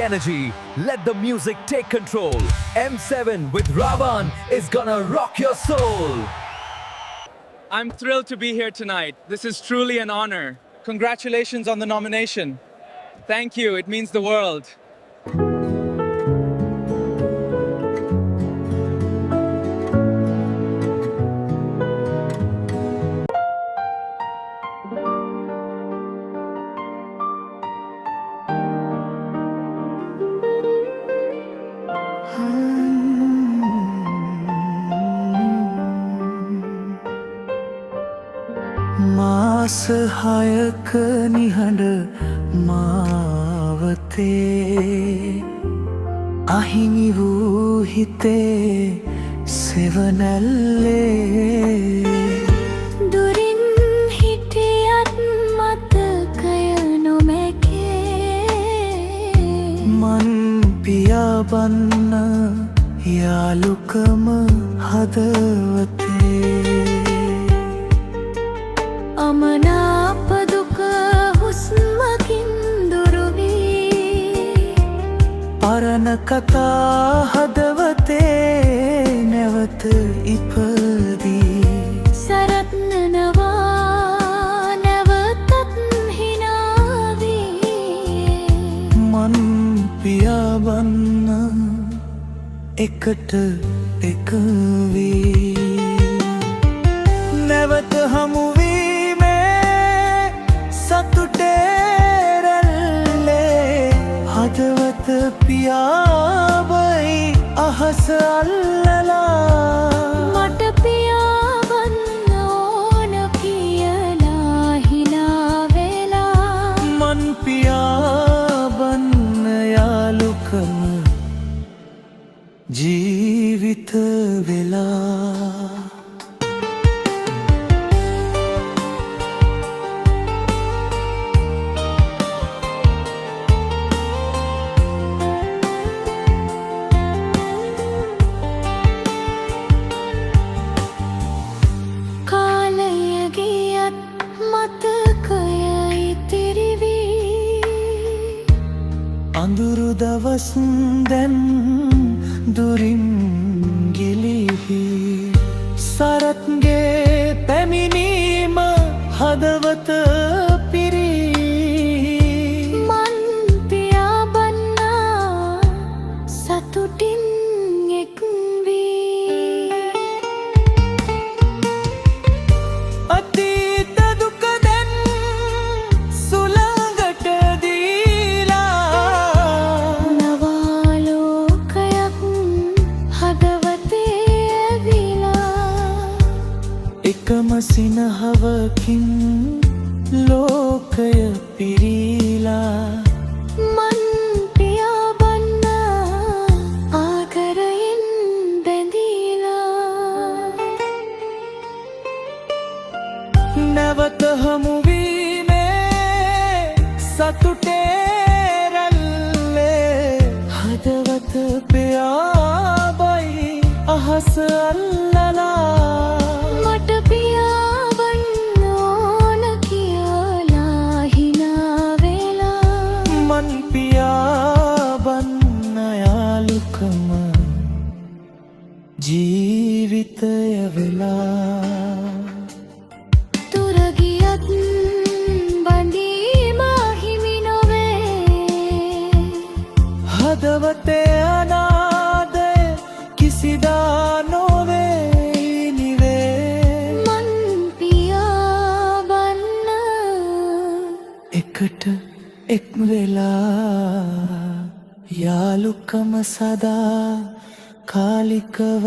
energy. Let the music take control. M7 with Ravan is gonna rock your soul. I'm thrilled to be here tonight. This is truly an honor. Congratulations on the nomination. Thank you, it means the world. මාස හයක නිහඬ මාවතේ අහිමි වූ හිතේ සෙවනැල්ලේ දුරින් හිටියත් මතකය නොමැකේ මන් පියාබන්න යාළුකම හදවතේ අමනාප දුක හුස්මකින් දුරුවී පරණ කතා හදවතේ නැවත ඉපදී සරත්නනවා නැවතත් හිනාවී මන් පියාබන්න එකට එකවී නැවත හමුවීමේ සතුටේ රැල්ලේ හදවත පියාබයි අහස අල්ලලා මට පියාවන්න ඕන කියලා හිනාවෙලා මන් පියාබන්න යාළුකම ජීවිත වෙලා අඳුරු දවස් දැන් දුරින් ගිලිහි සරත්ගේ පැමිණීම හදවත පිරී මන් පියාබන්නා සතුටින් එක්වී අතීත දුක දැන් සුළඟට එකම සිනහවකින් ලෝකය පිරීලා මන් පියාබන්න ආකරයෙන් බැඳීලා නැවත හමුවීමේ සතුටේ රැල්ලේ හදවත පියාබයි අහස අල්ලලා ජීවිතය වෙලා තුරගියත් බඳීම හිමි නොවේ හදවතේ අනාදය කිසිදා නොවේ නිවේ මන් පියාබන්න එකට එක් වෙලා යාළුකම සදා කාලිකව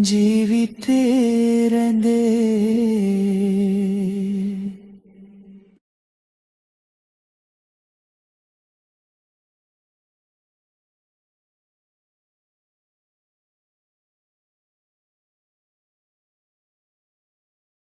ජීවිතේ රැඳේ